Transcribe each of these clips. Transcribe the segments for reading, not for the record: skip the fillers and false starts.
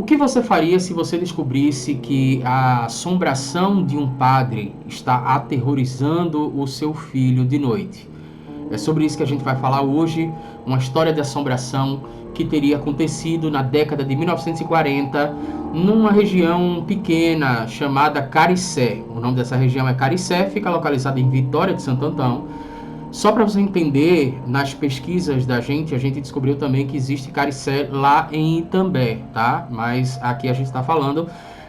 O que você faria se você descobrisse que a assombração de um padre está aterrorizando o seu filho de noite? É sobre isso que a gente vai falar hoje, uma história de assombração que teria acontecido na década de 1940, numa região pequena chamada Caricé. O nome dessa região é Caricé, fica localizada em Vitória de Santo Antão. Só para você entender, nas pesquisas da gente, a gente descobriu também que existe Caricé lá em Itambé, tá? Mas aqui a gente está falando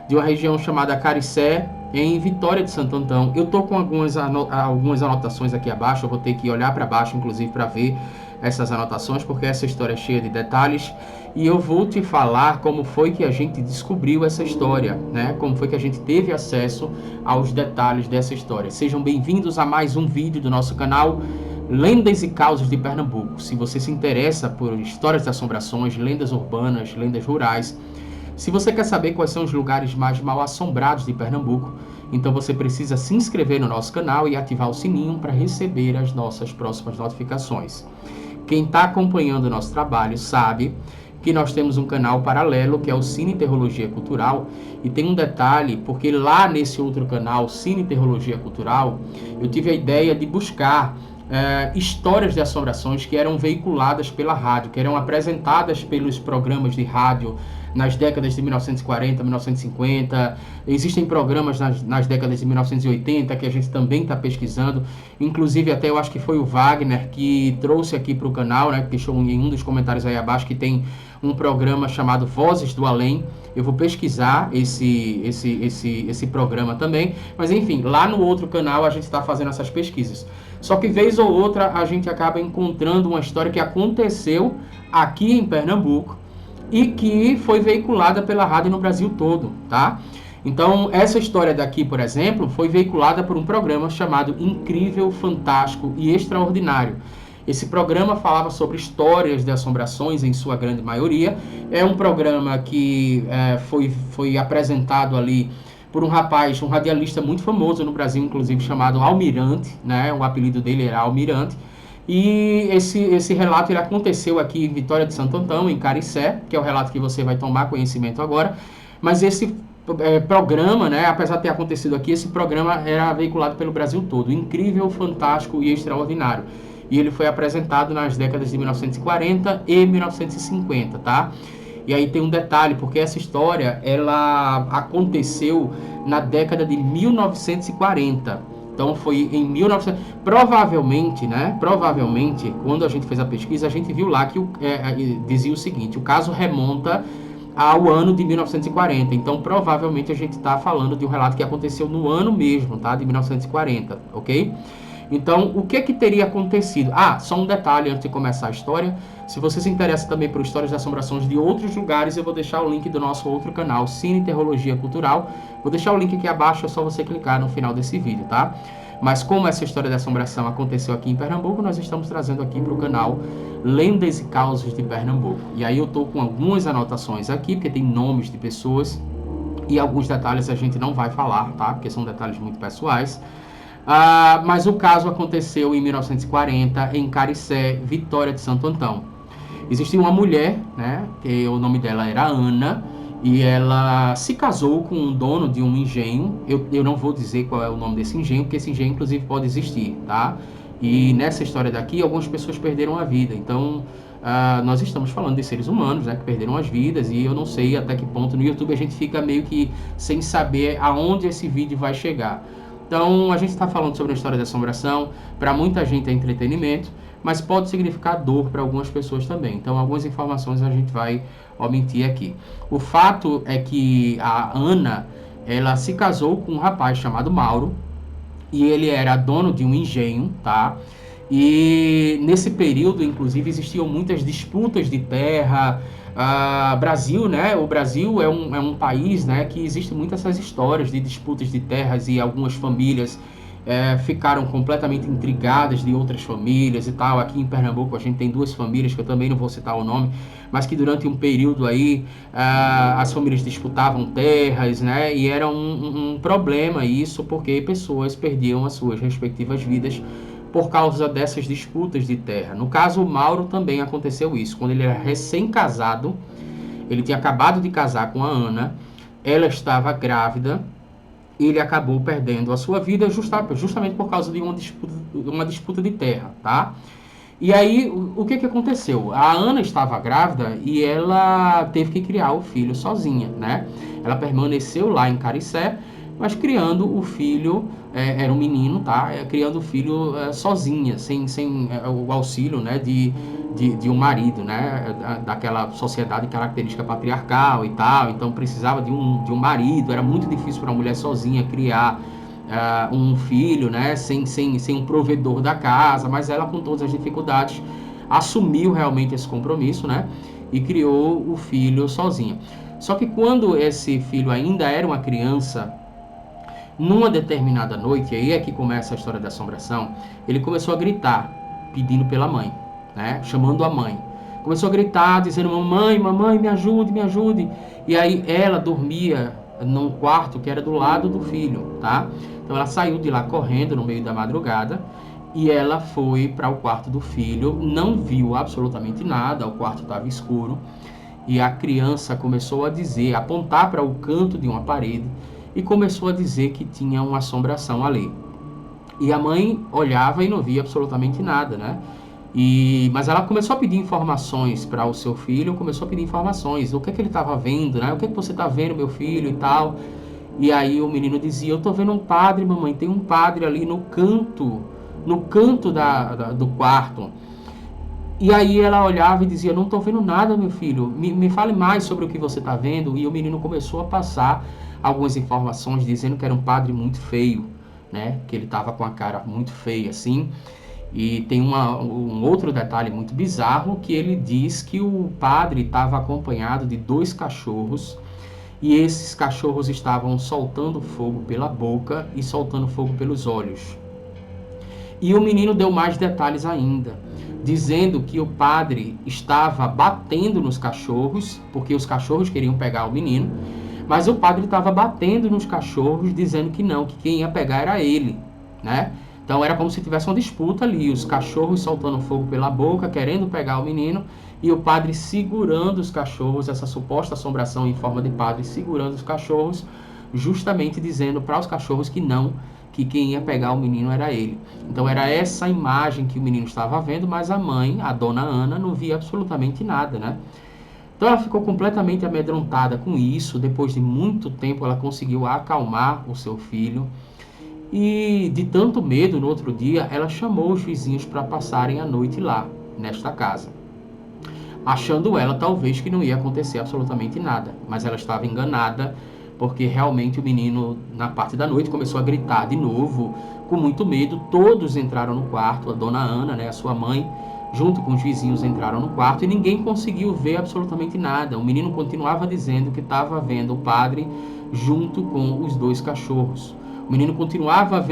de uma região chamada Caricé, em Vitória de Santo Antão. Eu tô com algumas anotações aqui abaixo, eu vou ter que olhar para baixo, inclusive, para ver essas anotações, porque essa história é cheia de detalhes, e eu vou te falar como foi que a gente descobriu essa história, né? Como foi que a gente teve acesso aos detalhes dessa história. Sejam bem-vindos a mais um vídeo do nosso canal Lendas e Causos de Pernambuco. Se você se interessa por histórias de assombrações, lendas urbanas, lendas rurais, se você quer saber quais são os lugares mais mal assombrados de Pernambuco, então você precisa se inscrever no nosso canal e ativar o sininho para receber as nossas próximas notificações. Quem está acompanhando o nosso trabalho sabe que nós temos um canal paralelo, que é o Cine Terrologia Cultural, e tem um detalhe, porque lá nesse outro canal, Cine Terrologia Cultural, eu tive a ideia de buscar histórias de assombrações que eram veiculadas pela rádio, que eram apresentadas pelos programas de rádio nas décadas de 1940, 1950. Existem programas nas décadas de 1980 que a gente também está pesquisando. Inclusive, até eu acho que foi o Wagner que trouxe aqui para o canal, né? Que deixou em um dos comentários aí abaixo que tem um programa chamado Vozes do Além. Eu vou pesquisar esse programa também. Mas enfim, lá no outro canal a gente está fazendo essas pesquisas. Só que vez ou outra a gente acaba encontrando uma história que aconteceu aqui em Pernambuco e que foi veiculada pela rádio no Brasil todo, tá? Então, essa história daqui, por exemplo, foi veiculada por um programa chamado Incrível, Fantástico e Extraordinário. Esse programa falava sobre histórias de assombrações, em sua grande maioria. É um programa que foi apresentado ali por um rapaz, um radialista muito famoso no Brasil, inclusive, chamado Almirante, né? O apelido dele era Almirante. E esse relato ele aconteceu aqui em Vitória de Santo Antão, em Caricé, que é o relato que você vai tomar conhecimento agora. Mas esse programa, né, apesar de ter acontecido aqui, esse programa era veiculado pelo Brasil todo. Incrível, fantástico e extraordinário. E ele foi apresentado nas décadas de 1940 e 1950, tá? E aí tem um detalhe, porque essa história, ela aconteceu na década de 1940. Então foi em 1900... Provavelmente, né? Provavelmente, quando a gente fez a pesquisa, a gente viu lá que dizia o seguinte: o caso remonta ao ano de 1940. Então, provavelmente, a gente está falando de um relato que aconteceu no ano mesmo, tá? De 1940, ok? Então, o que teria acontecido? Ah, só um detalhe antes de começar a história. Se você se interessa também por histórias de assombrações de outros lugares, eu vou deixar o link do nosso outro canal, Cine Terrologia Cultural. Vou deixar o link aqui abaixo, é só você clicar no final desse vídeo, tá? Mas como essa história de assombração aconteceu aqui em Pernambuco, nós estamos trazendo aqui para o canal Lendas e Causos de Pernambuco. E aí eu tô com algumas anotações aqui, porque tem nomes de pessoas e alguns detalhes a gente não vai falar, tá? Porque são detalhes muito pessoais. Mas o caso aconteceu em 1940, em Caricé, Vitória de Santo Antão. Existia uma mulher, né, que o nome dela era Ana, e ela se casou com um dono de um engenho. Eu não vou dizer qual é o nome desse engenho, porque esse engenho, inclusive, pode existir, tá? E nessa história daqui, algumas pessoas perderam a vida. Então, nós estamos falando de seres humanos, né, que perderam as vidas, e eu não sei até que ponto no YouTube a gente fica meio que sem saber aonde esse vídeo vai chegar. Então, a gente está falando sobre a história da assombração. Para muita gente é entretenimento, mas pode significar dor para algumas pessoas também. Então, algumas informações a gente vai omitir aqui. O fato é que a Ana, ela se casou com um rapaz chamado Mauro, e ele era dono de um engenho, tá? E nesse período, inclusive, existiam muitas disputas de terra. Brasil, né? O Brasil é um país, né, que existe muitas essas histórias de disputas de terras, e algumas famílias ficaram completamente intrigadas de outras famílias e tal. Aqui em Pernambuco a gente tem duas famílias, que eu também não vou citar o nome, mas que durante um período aí as famílias disputavam terras, né? E era um problema isso, porque pessoas perdiam as suas respectivas vidas por causa dessas disputas de terra. No caso, o Mauro também aconteceu isso. Quando ele era recém-casado, Ele tinha acabado de casar com a Ana, ela estava grávida, ele acabou perdendo a sua vida justamente por causa de uma disputa de terra, tá? E aí, o que aconteceu? A Ana estava grávida e ela teve que criar o filho sozinha, né? Ela permaneceu lá em Caricé, mas criando o filho, era um menino, tá? Criando o filho sozinha, sem o auxílio, né, de um marido, né? Daquela sociedade característica patriarcal e tal. Então precisava de um marido, era muito difícil para uma mulher sozinha criar um filho, né, sem um provedor da casa, mas ela, com todas as dificuldades, assumiu realmente esse compromisso, né, e criou o filho sozinha. Só que quando esse filho ainda era uma criança, numa determinada noite, e aí é que começa a história da assombração, ele começou a gritar, pedindo pela mãe, né, chamando a mãe. Começou a gritar, dizendo: mamãe, mamãe, me ajude, me ajude. E aí ela dormia num quarto que era do lado do filho, tá? Então ela saiu de lá correndo no meio da madrugada e ela foi para o quarto do filho, não viu absolutamente nada, o quarto estava escuro, e a criança começou a dizer, apontar para o canto de uma parede e começou a dizer que tinha uma assombração ali. E a mãe olhava e não via absolutamente nada, né? Mas ela começou a pedir informações para o seu filho, começou a pedir informações, o que é que ele estava vendo, né? O que é que você está vendo, meu filho, e tal. E aí o menino dizia: eu estou vendo um padre, mamãe, tem um padre ali no canto do quarto. E aí ela olhava e dizia: não estou vendo nada, meu filho, me fale mais sobre o que você está vendo. E o menino começou a passar algumas informações, dizendo que era um padre muito feio, né? Que ele estava com a cara muito feia, assim. E tem um outro detalhe muito bizarro, que ele diz que o padre estava acompanhado de 2 cachorros, e esses cachorros estavam soltando fogo pela boca e soltando fogo pelos olhos. E o menino deu mais detalhes ainda, dizendo que o padre estava batendo nos cachorros, porque os cachorros queriam pegar o menino, mas o padre estava batendo nos cachorros, dizendo que não, que quem ia pegar era ele, né? Então era como se tivesse uma disputa ali, os cachorros soltando fogo pela boca, querendo pegar o menino, e o padre segurando os cachorros, essa suposta assombração em forma de padre segurando os cachorros, justamente dizendo para os cachorros que não, que quem ia pegar o menino era ele. Então era essa imagem que o menino estava vendo, mas a mãe, a dona Ana, não via absolutamente nada, né? Então ela ficou completamente amedrontada com isso. Depois de muito tempo ela conseguiu acalmar o seu filho. E de tanto medo, no outro dia, ela chamou os vizinhos para passarem a noite lá, nesta casa. Achando ela, talvez, que não ia acontecer absolutamente nada. Mas ela estava enganada, porque realmente o menino, na parte da noite, começou a gritar de novo, com muito medo. Todos entraram no quarto, a dona Ana, né, a sua mãe, junto com os vizinhos, entraram no quarto e ninguém conseguiu ver absolutamente nada. O menino continuava dizendo que estava vendo o padre junto com os 2 cachorros. O menino continuava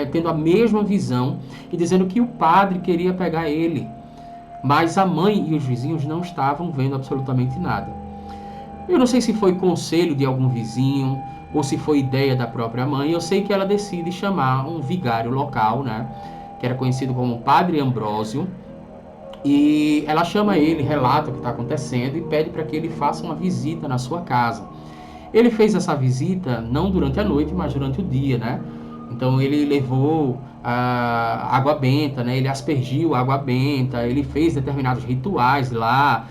tendo a mesma visão e dizendo que o padre queria pegar ele. Mas a mãe e os vizinhos não estavam vendo absolutamente nada. Eu não sei se foi conselho de algum vizinho ou se foi ideia da própria mãe. Eu sei que ela decide chamar um vigário local, né, que era conhecido como Padre Ambrósio, e ela chama ele, relata o que está acontecendo e pede para que ele faça uma visita na sua casa. Ele fez essa visita não durante a noite, mas durante o dia, né? Então ele levou água benta, né? Ele aspergiu água benta, ele fez determinados rituais lá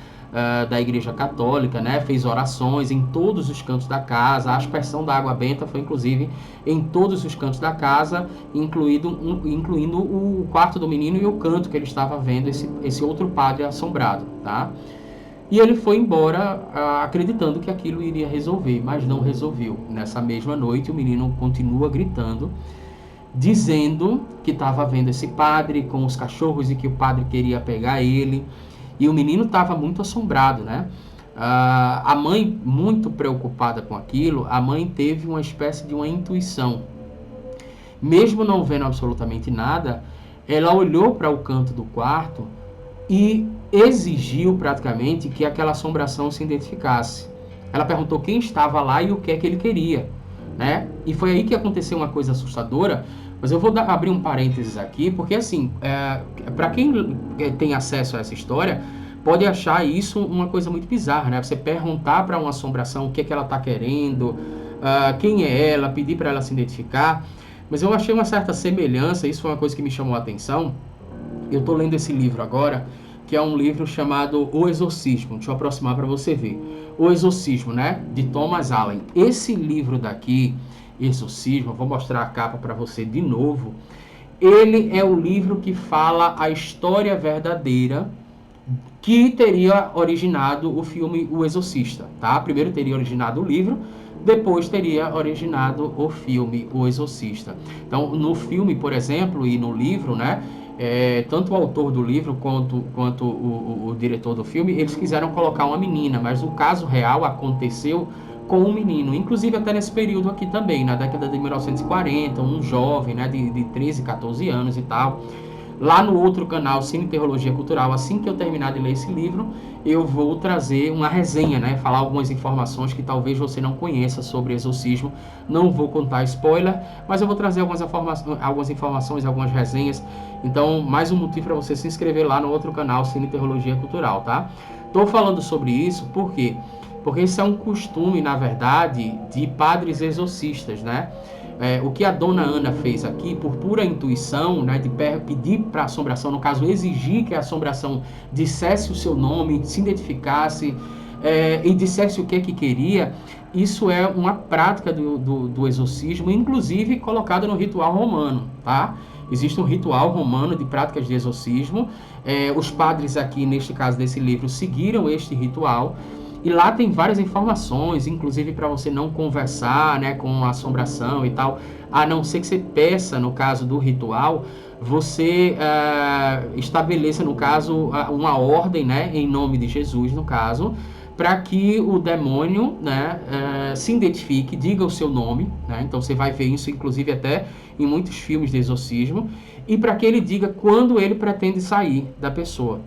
da Igreja Católica, né? Fez orações em todos os cantos da casa. A aspersão da água benta foi inclusive em todos os cantos da casa, incluindo o quarto do menino e o canto que ele estava vendo esse outro padre assombrado, tá? E ele foi embora acreditando que aquilo iria resolver, mas não resolveu. Nessa mesma noite, o menino continua gritando, dizendo que estava vendo esse padre com os cachorros e que o padre queria pegar ele. E o menino estava muito assombrado, né? A mãe, muito preocupada com aquilo, a mãe teve uma espécie de uma intuição. Mesmo não vendo absolutamente nada, ela olhou para o canto do quarto e exigiu praticamente que aquela assombração se identificasse. Ela perguntou quem estava lá e o que é que ele queria, né? E foi aí que aconteceu uma coisa assustadora, mas eu vou abrir um parênteses aqui, porque assim, para quem tem acesso a essa história, pode achar isso uma coisa muito bizarra, né? Você perguntar para uma assombração o que é que ela está querendo, quem é ela, pedir para ela se identificar. Mas eu achei uma certa semelhança, isso foi uma coisa que me chamou a atenção. Eu estou lendo esse livro agora, que é um livro chamado O Exorcismo. Deixa eu aproximar para você ver. O Exorcismo, né? De Thomas Allen. Esse livro daqui, Exorcismo, vou mostrar a capa para você de novo. Ele é o livro que fala a história verdadeira que teria originado o filme O Exorcista, tá? Primeiro teria originado o livro, depois teria originado o filme O Exorcista. Então, no filme, por exemplo, e no livro, né? Tanto o autor do livro quanto o diretor do filme, eles quiseram colocar uma menina, mas o caso real aconteceu com um menino, inclusive até nesse período aqui também, na década de 1940, um jovem, né, de 13, 14 anos e tal. Lá no outro canal, Cine Teologia Cultural, assim que eu terminar de ler esse livro, eu vou trazer uma resenha, né? Falar algumas informações que talvez você não conheça sobre exorcismo. Não vou contar spoiler, mas eu vou trazer algumas informações, algumas resenhas. Então, mais um motivo para você se inscrever lá no outro canal, Cine Teologia Cultural, tá? Estou falando sobre isso por quê? Porque isso é um costume, na verdade, de padres exorcistas, né? O que a dona Ana fez aqui, por pura intuição, né, de pedir para a assombração, no caso, exigir que a assombração dissesse o seu nome, se identificasse e dissesse o que queria, isso é uma prática do exorcismo, inclusive colocada no ritual romano, tá? Existe um ritual romano de práticas de exorcismo. Os padres aqui, neste caso desse livro, seguiram este ritual. E lá tem várias informações, inclusive para você não conversar, né, com a assombração e tal, a não ser que você peça, no caso do ritual, você estabeleça, no caso, uma ordem, né, em nome de Jesus, no caso, para que o demônio, né, se identifique, diga o seu nome, né, então você vai ver isso, inclusive, até em muitos filmes de exorcismo, e para que ele diga quando ele pretende sair da pessoa.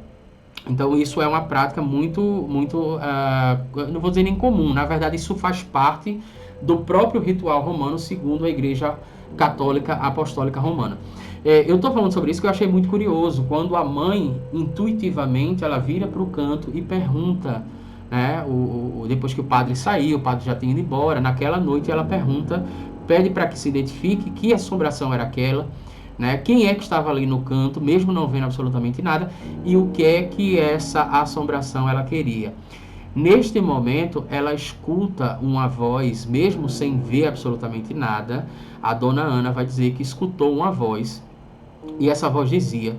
Então isso é uma prática muito, não vou dizer nem comum, na verdade isso faz parte do próprio ritual romano, segundo a Igreja Católica Apostólica Romana. Eu estou falando sobre isso que eu achei muito curioso, quando a mãe, intuitivamente, ela vira para o canto e pergunta, né, depois que o padre saiu, o padre já tinha ido embora, naquela noite ela pergunta, pede para que se identifique que assombração era aquela, né? Quem é que estava ali no canto, mesmo não vendo absolutamente nada, e o que é que essa assombração ela queria. Neste momento, ela escuta uma voz, mesmo sem ver absolutamente nada. A dona Ana vai dizer que escutou uma voz, e essa voz dizia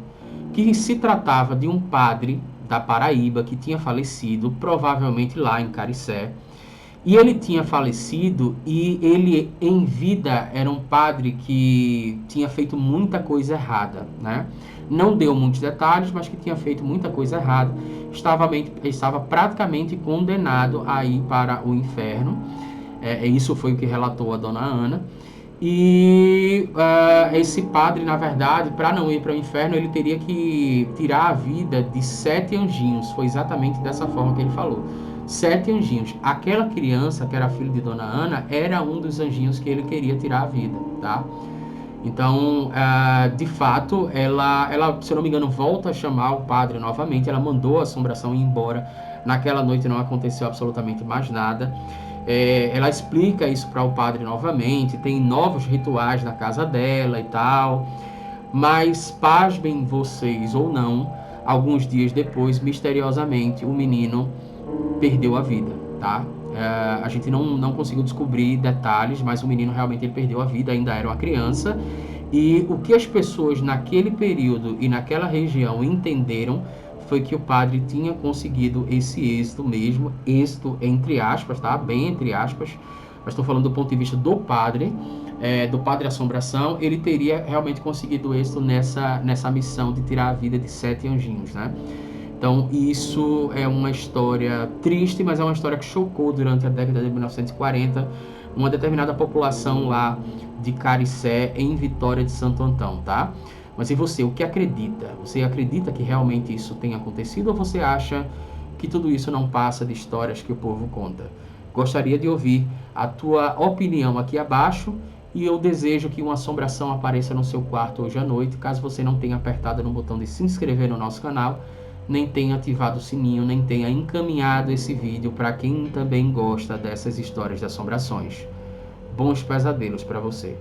que se tratava de um padre da Paraíba que tinha falecido, provavelmente lá em Caricé. E ele tinha falecido e ele, em vida, era um padre que tinha feito muita coisa errada, né? Não deu muitos detalhes, mas que tinha feito muita coisa errada. Estava praticamente condenado a ir para o inferno. Isso foi o que relatou a dona Ana. E esse padre, na verdade, para não ir para o inferno, ele teria que tirar a vida de 7 anjinhos. Foi exatamente dessa forma que ele falou. 7 anjinhos. Aquela criança, que era filha de Dona Ana, era um dos anjinhos que ele queria tirar a vida, tá? Então, de fato, ela, se eu não me engano, volta a chamar o padre novamente. Ela mandou a assombração ir embora. Naquela noite não aconteceu absolutamente mais nada. Ela explica isso para o padre novamente. Tem novos rituais na casa dela e tal. Mas, pasmem vocês ou não, alguns dias depois, misteriosamente, o menino perdeu a vida, tá? A gente não conseguiu descobrir detalhes, mas o menino realmente ele perdeu a vida, ainda era uma criança. E o que as pessoas naquele período e naquela região entenderam foi que o padre tinha conseguido esse êxito mesmo, êxito entre aspas, tá? Bem entre aspas, mas estou falando do ponto de vista do padre assombração, ele teria realmente conseguido êxito nessa missão de tirar a vida de 7 anjinhos, né? Então, isso é uma história triste, mas é uma história que chocou durante a década de 1940 uma determinada população lá de Caricé, em Vitória de Santo Antão, tá? Mas e você, o que acredita? Você acredita que realmente isso tenha acontecido ou você acha que tudo isso não passa de histórias que o povo conta? Gostaria de ouvir a tua opinião aqui abaixo e eu desejo que uma assombração apareça no seu quarto hoje à noite. Caso você não tenha apertado no botão de se inscrever no nosso canal, nem tenha ativado o sininho, nem tenha encaminhado esse vídeo para quem também gosta dessas histórias de assombrações. Bons pesadelos para você.